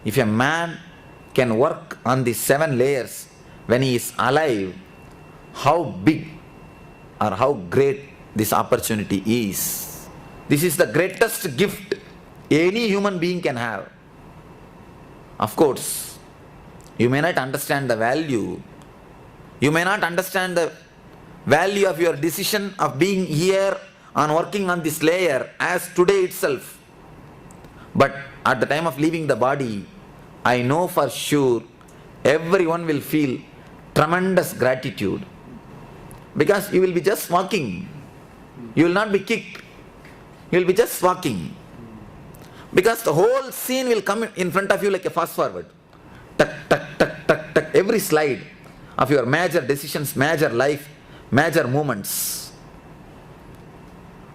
If a man can work on the 7 layers when he is alive, how big or how great this opportunity is. This is the greatest gift any human being can have. Of course, you may not understand the value. You may not understand the value of your decision of being here on working on this layer as today itself. But at the time of leaving the body, I know for sure everyone will feel tremendous gratitude, because you will be just walking. You will not be kicked. You will be just walking. Because the whole scene will come in front of you like a fast forward. Tuck, tuck, tuck, tuck, tuck. Every slide of your major decisions, major life, major movements.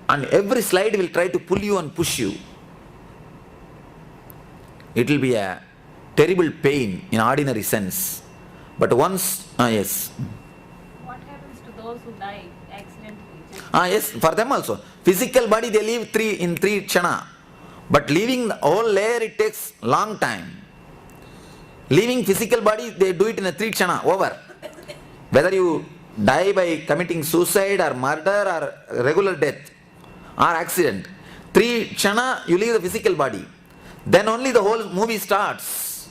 And every slide will try to pull you and push you. It will be a terrible pain in ordinary sense. But once, yes. What happens to those who die accidentally? Yes, for them also. Physical body they leave in 3 kshana. But leaving the whole layer it takes long time. Leaving physical body they do it in a 3 kshana, over. Whether you die by committing suicide or murder or regular death or accident, 3 kshana you leave the physical body. Then only the whole movie starts.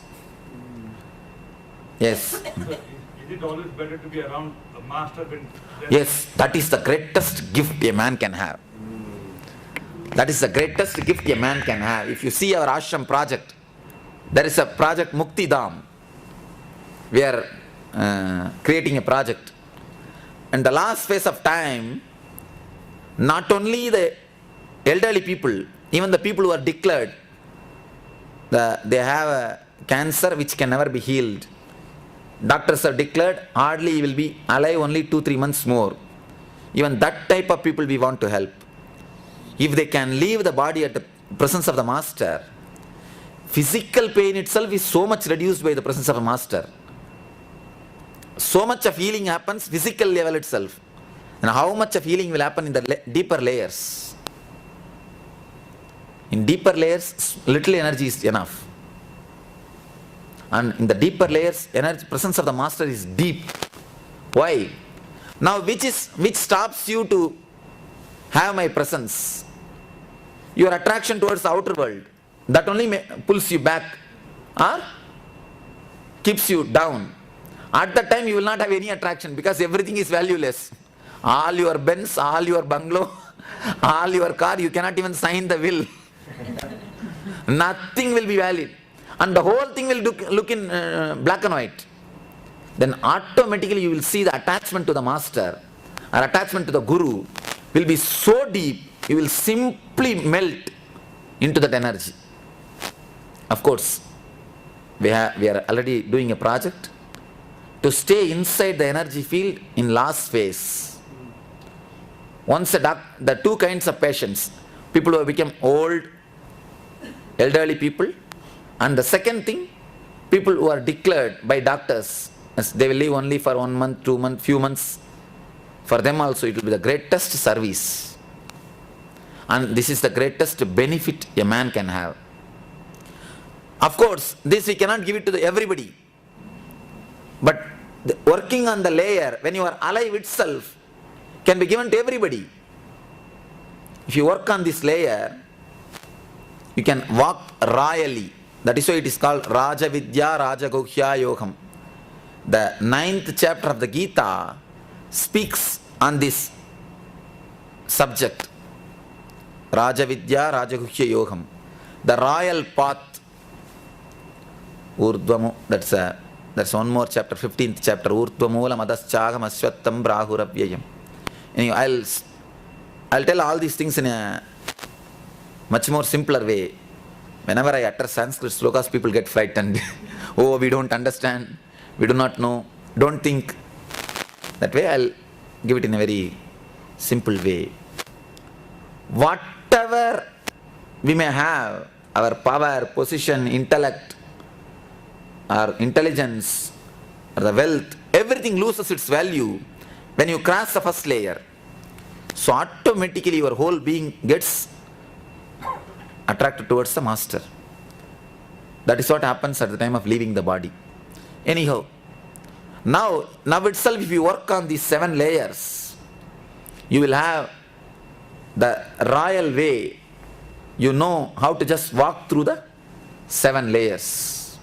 Yes. Is it always better to be around a master when... Yes, that is the greatest gift a man can have. That is the greatest gift a man can have. If you see our ashram project, there is a project Mukti Dham. We are creating a project. And the last phase of time, not only the elderly people, even the people who are declared, they have a cancer which can never be healed. Doctors have declared hardly he will be alive only 2-3 months more. Even that type of people we want to help. If they can leave the body at the presence of the master, physical pain itself is so much reduced by the presence of a master. So much of healing happens physical level itself. And how much of healing will happen in the deeper layers? In deeper layers, little energy is enough. And in the deeper layers, energy, presence of the master is deep. Why? Now which stops you to have my presence? Your attraction towards the outer world. That only pulls you back or keeps you down. At that time you will not have any attraction, because everything is valueless. All your Benz, all your bungalow, all your car, you cannot even sign the will. Nothing will be valid. And the whole thing will look in black and white. Then automatically you will see the attachment to the master or attachment to the guru will be so deep, you will simply melt into that energy. Of course, we are already doing a project to stay inside the energy field in last phase. Once the 2 kinds of patients, people who have become old, elderly people, and the second thing, people who are declared by doctors as they will live only for 1 month, 2 months, few months. For them also it will be the greatest service. And this is the greatest benefit a man can have. Of course, this we cannot give it to everybody. But working on the layer, when you are alive itself, can be given to everybody. If you work on this layer, you can walk royally. That is why it is called Raja Vidya Raja Guhya Yogam. The 9th chapter of the Gita speaks on this subject. Raja Vidya Raja Guhya Yogam. The royal path. Urdvamu, that's one more chapter, 15th chapter. Urdvamula Madaschagam Aswattam Brahuravyayam. Anyway, I'll tell all these things in a much more simpler way. Whenever I utter Sanskrit slokas, people get frightened. Oh, we don't understand, we do not know. Don't think. That way I'll give it in a very simple way. Whatever we may have, our power, position, intellect, our intelligence, or the wealth, everything loses its value when you cross the first layer. So automatically your whole being gets attracted towards the master. That is what happens at the time of leaving the body. Anyhow, now itself if you work on these 7 layers, you will have the royal way. You know how to just walk through the 7 layers.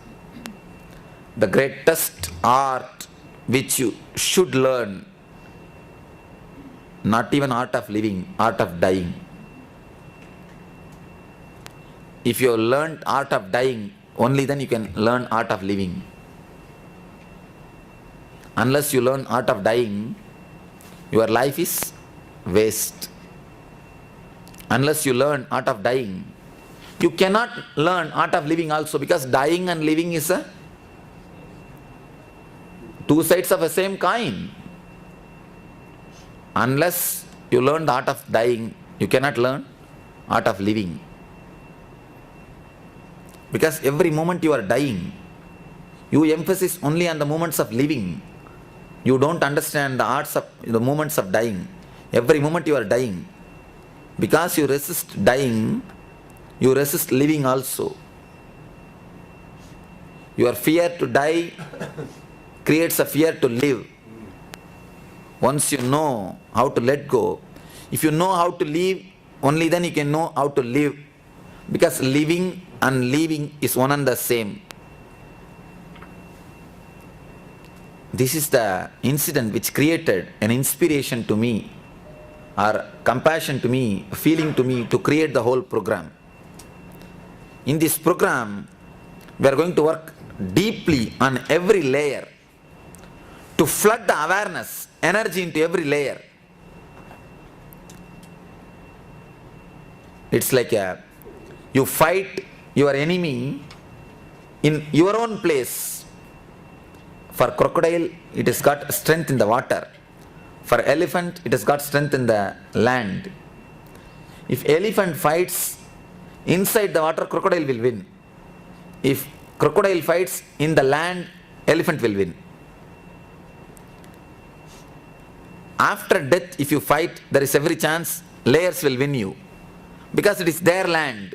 The greatest art which you should learn, not even art of living, art of dying. If you have learned art of dying, only then you can learn art of living. Unless you learn art of dying, your life is waste. Unless you learn art of dying, you cannot learn art of living also, because dying and living is a 2 sides of the same coin. Unless you learn the art of dying, you cannot learn art of living. Because every moment you are dying, you emphasize only on the moments of living. You don't understand the moments of dying. Every moment you are dying. Because you resist dying, you resist living also. Your fear to die creates a fear to live. Once you know how to let go, if you know how to live, only then you can know how to live. Because living and leaving is one and the same. This is the incident which created an inspiration to me, or compassion to me, feeling to me, to create the whole program. In this program, we are going to work deeply on every layer to flood the awareness, energy into every layer. It's like you fight your enemy in your own place. For crocodile, it has got strength in the water. For elephant, it has got strength in the land. If elephant fights inside the water, crocodile will win. If crocodile fights in the land, elephant will win. After death, if you fight, there is every chance layers will win you, because it is their land.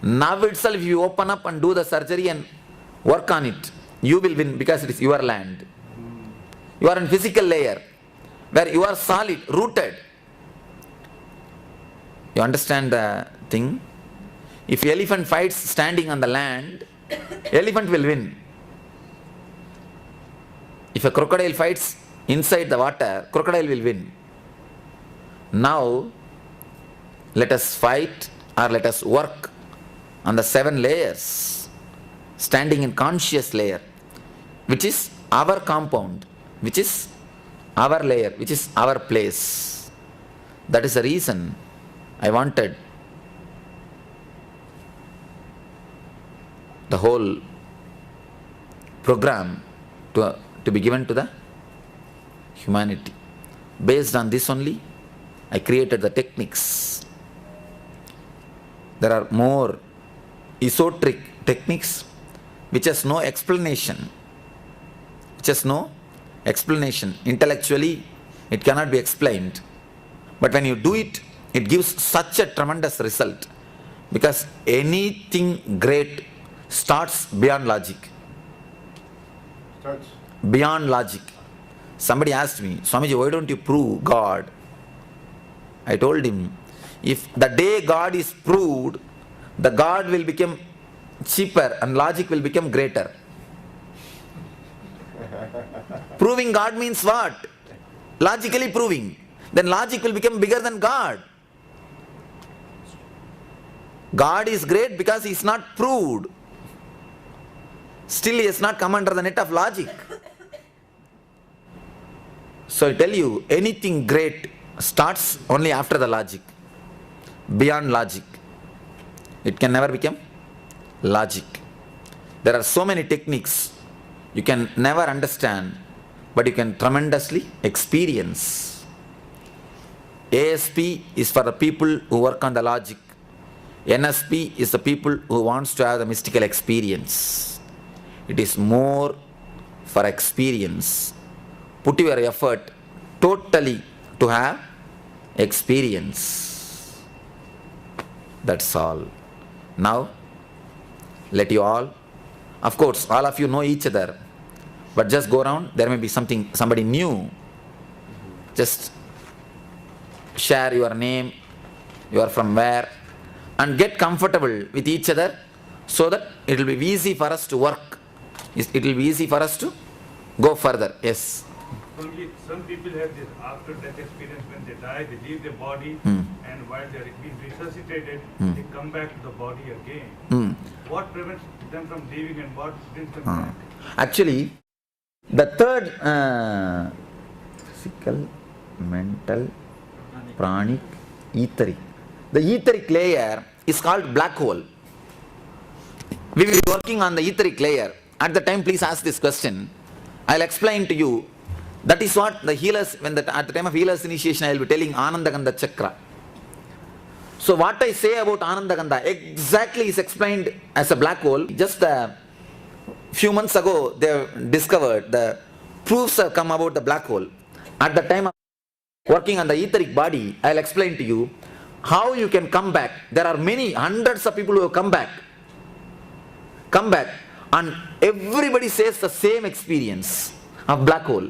Now itself, if you open up and do the surgery and work on it, you will win, because it is your land. You are in physical layer where you are solid, rooted. You understand the thing? If elephant fights standing on the land, elephant will win. If a crocodile fights inside the water, crocodile will win. Now, let us fight, or let us work on the 7 layers, standing in conscious layer, which is our compound, which is our layer, which is our place. That is the reason I wanted the whole program to be given to the humanity. Based on this only, I created the techniques. There are more esoteric techniques which has no explanation. Intellectually, it cannot be explained. But when you do it, it gives such a tremendous result. Because anything great starts beyond logic. Beyond logic. Somebody asked me, Swamiji, why don't you prove God? I told him, if the day God is proved, the God will become cheaper and logic will become greater. Proving God means what? Logically proving. Then logic will become bigger than God. God is great because he is not proved. Still he has not come under the net of logic. So I tell you, anything great starts only after the logic. Beyond logic. It can never become logic. There are so many techniques you can never understand, but you can tremendously experience. ASP is for the people who work on the logic. NSP is the people who wants to have the mystical experience. It is more for experience. Put your effort totally to have experience. That's all. Now, let you all, of course, all of you know each other, but just go around, there may be somebody new. Just share your name, you are from where, and get comfortable with each other so that it will be easy for us to work. It will be easy for us to go further. Yes. Only some people have this after death experience when they die, they leave their body, and while they are being resuscitated, they come back to the body again. What prevents them from leaving and what brings them back? Actually, the third physical, mental, pranic, etheric. The etheric layer is called black hole. We will be working on the etheric layer. At the time, please ask this question. I'll explain to you. That is what the healers, at the time of healers initiation, I will be telling Anandagandha Chakra. So what I say about Anandagandha exactly is explained as a black hole. Just a few months ago, they discovered, the proofs have come about the black hole. At the time of working on the etheric body, I'll explain to you how you can come back. There are many, hundreds of people who have come back, and everybody says the same experience of black hole.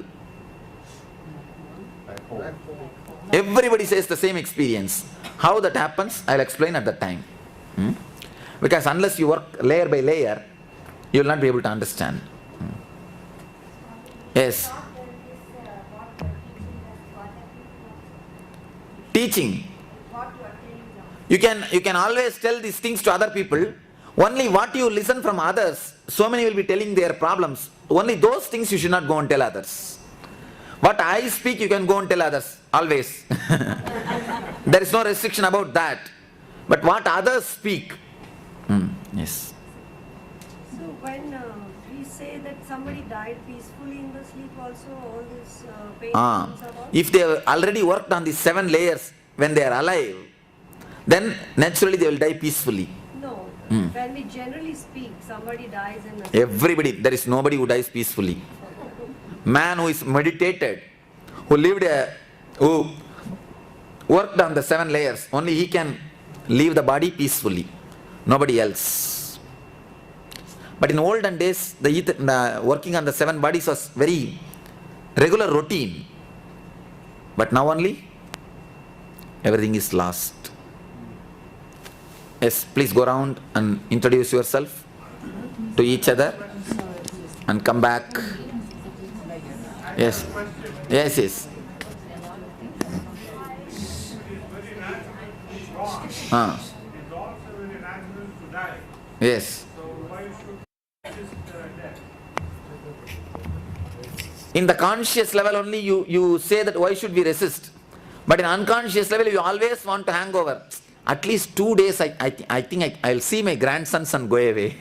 Everybody says the same experience. How that happens, I'll explain at that time. Because unless you work layer by layer, you will not be able to understand. Yes. Teaching. You can always tell these things to other people. Only what you listen from others, so many will be telling their problems. Only those things you should not go and tell others. What I speak, you can go and tell others, always. There is no restriction about that. But what others speak, yes. So when we say that somebody died peacefully in the sleep also, all this pain comes about? If they have already worked on these 7 layers when they are alive, then naturally they will die peacefully. No. When we generally speak, somebody dies in the sleep. Everybody, there is nobody who dies peacefully. Man who is meditated, who worked on the 7 layers, only he can leave the body peacefully. Nobody else. But in olden days, the working on the 7 bodies was very regular routine. But now only, everything is lost. Yes, please go around and introduce yourself to each other and come back. Yes, yes, yes. It's also very natural to die. Yes. So why should resist death? In the conscious level only you say that why should we resist? But in unconscious level you always want to hang over. At least 2 days I think I'll see my grandsons and go away.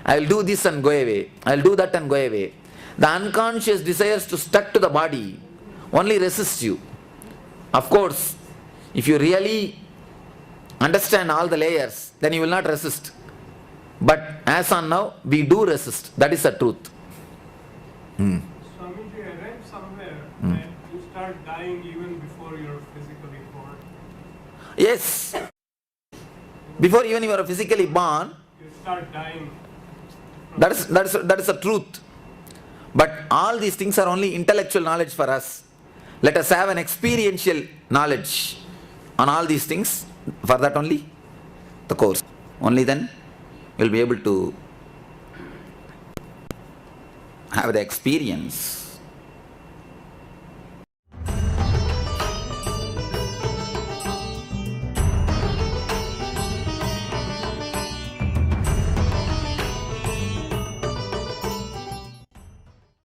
I'll do this and go away. I'll do that and go away. The unconscious desires to stuck to the body only resist you. Of course, if you really understand all the layers, then you will not resist. But as on now, we do resist. That is the truth. Swamiji, I read somewhere that you start dying even before you're physically born. Yes. Before even you are physically born, You start dying. that is the truth. But all these things are only intellectual knowledge for us. Let us have an experiential knowledge on all these things. For that only the course. Only then we will be able to have the experience.